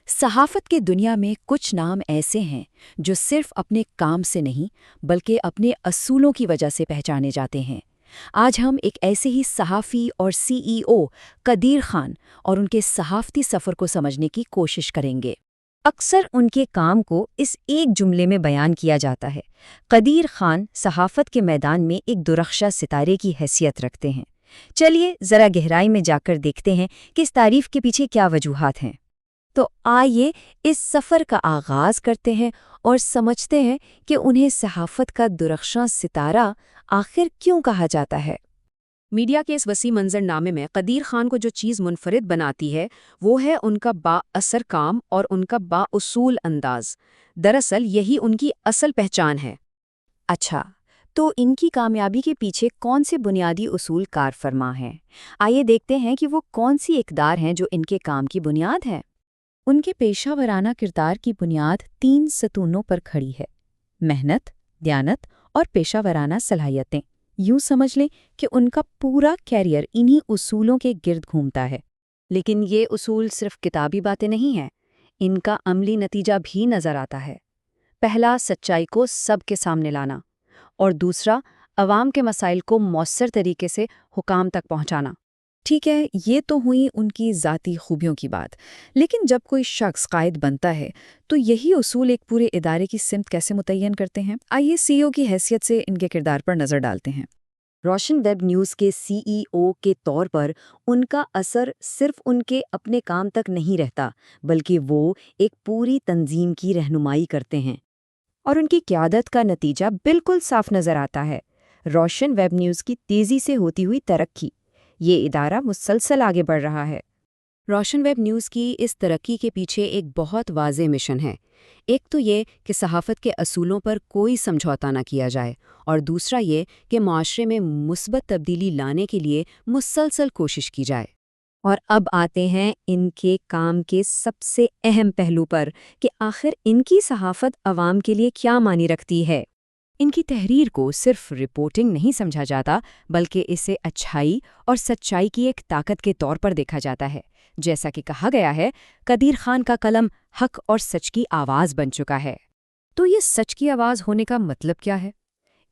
صحافت کے دنیا میں کچھ نام ایسے ہیں جو صرف اپنے کام سے نہیں بلکہ اپنے اصولوں کی وجہ سے پہچانے جاتے ہیں۔ آج ہم ایک ایسے ہی صحافی اور CEO قدیر خان اور ان کے صحافتی سفر کو سمجھنے کی کوشش کریں گے۔ اکثر ان کے کام کو اس ایک جملے میں بیان کیا جاتا ہے۔ قدیر خان صحافت کے میدان میں ایک درخشاں ستارے کی حیثیت رکھتے ہیں۔ چلیے ذرا گہرائی میں جا کر دیکھتے ہیں کہ اس تعریف کے پیچھے کیا وجوہات ہیں۔ تو آئیے اس سفر کا آغاز کرتے ہیں اور سمجھتے ہیں کہ انہیں صحافت کا درخشاں ستارہ آخر کیوں کہا جاتا ہے۔ میڈیا کے اس وسیع منظر نامے میں قدیر خان کو جو چیز منفرد بناتی ہے وہ ہے ان کا با اثر کام اور ان کا با اصول انداز۔ دراصل یہی ان کی اصل پہچان ہے۔ اچھا، تو ان کی کامیابی کے پیچھے کون سے بنیادی اصول کار فرما ہیں؟ آئیے دیکھتے ہیں کہ وہ کون سی اقدار ہیں جو ان کے کام کی بنیاد ہے۔ ان کے پیشہ ورانہ کردار کی بنیاد 3 ستونوں پر کھڑی ہے: محنت، دیانت اور پیشہ ورانہ صلاحیتیں۔ یوں سمجھ لیں کہ ان کا پورا کیریئر انہی اصولوں کے گرد گھومتا ہے۔ لیکن یہ اصول صرف کتابی باتیں نہیں ہیں، ان کا عملی نتیجہ بھی نظر آتا ہے۔ پہلا، سچائی کو سب کے سامنے لانا، اور دوسرا، عوام کے مسائل کو مؤثر طریقے سے حکام تک پہنچانا۔ ٹھیک ہے، یہ تو ہوئی ان کی ذاتی خوبیوں کی بات، لیکن جب کوئی شخص قائد بنتا ہے تو یہی اصول ایک پورے ادارے کی سمت کیسے متعین کرتے ہیں؟ آئیے CEO کی حیثیت سے ان کے کردار پر نظر ڈالتے ہیں۔ روشن ویب نیوز کے CEO کے طور پر ان کا اثر صرف ان کے اپنے کام تک نہیں رہتا، بلکہ وہ ایک پوری تنظیم کی رہنمائی کرتے ہیں، اور ان کی قیادت کا نتیجہ بالکل صاف نظر آتا ہے: روشن ویب نیوز کی تیزی سے ہوتی ہوئی ترقی۔ یہ ادارہ مسلسل آگے بڑھ رہا ہے۔ روشن ویب نیوز کی اس ترقی کے پیچھے ایک بہت واضح مشن ہے۔ ایک تو یہ کہ صحافت کے اصولوں پر کوئی سمجھوتا نہ کیا جائے، اور دوسرا یہ کہ معاشرے میں مثبت تبدیلی لانے کے لیے مسلسل کوشش کی جائے۔ اور اب آتے ہیں ان کے کام کے سب سے اہم پہلو پر کہ آخر ان کی صحافت عوام کے لیے کیا معنی رکھتی ہے۔ ان کی تحریر کو صرف رپورٹنگ نہیں سمجھا جاتا، بلکہ اسے اچھائی اور سچائی کی ایک طاقت کے طور پر دیکھا جاتا ہے۔ جیسا کہ کہا گیا ہے، قدیر خان کا قلم حق اور سچ کی آواز بن چکا ہے۔ تو یہ سچ کی آواز ہونے کا مطلب کیا ہے؟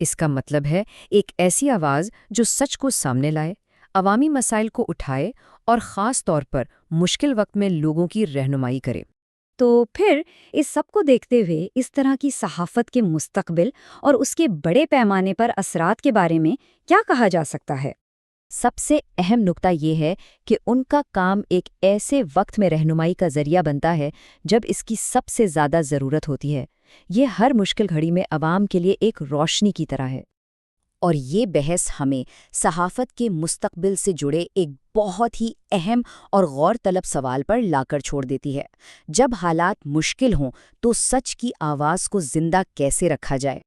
اس کا مطلب ہے ایک ایسی آواز جو سچ کو سامنے لائے، عوامی مسائل کو اٹھائے اور خاص طور پر مشکل وقت میں لوگوں کی رہنمائی کرے۔ تو پھر اس سب کو دیکھتے ہوئے اس طرح کی صحافت کے مستقبل اور اس کے بڑے پیمانے پر اثرات کے بارے میں کیا کہا جا سکتا ہے؟ سب سے اہم نکتہ یہ ہے کہ ان کا کام ایک ایسے وقت میں رہنمائی کا ذریعہ بنتا ہے جب اس کی سب سے زیادہ ضرورت ہوتی ہے۔ یہ ہر مشکل گھڑی میں عوام کے لیے ایک روشنی کی طرح ہے۔ اور یہ بحث ہمیں صحافت کے مستقبل سے جڑے ایک بہت ہی اہم اور غور طلب سوال پر لا کر چھوڑ دیتی ہے۔ جب حالات مشکل ہوں تو سچ کی آواز کو زندہ کیسے رکھا جائے؟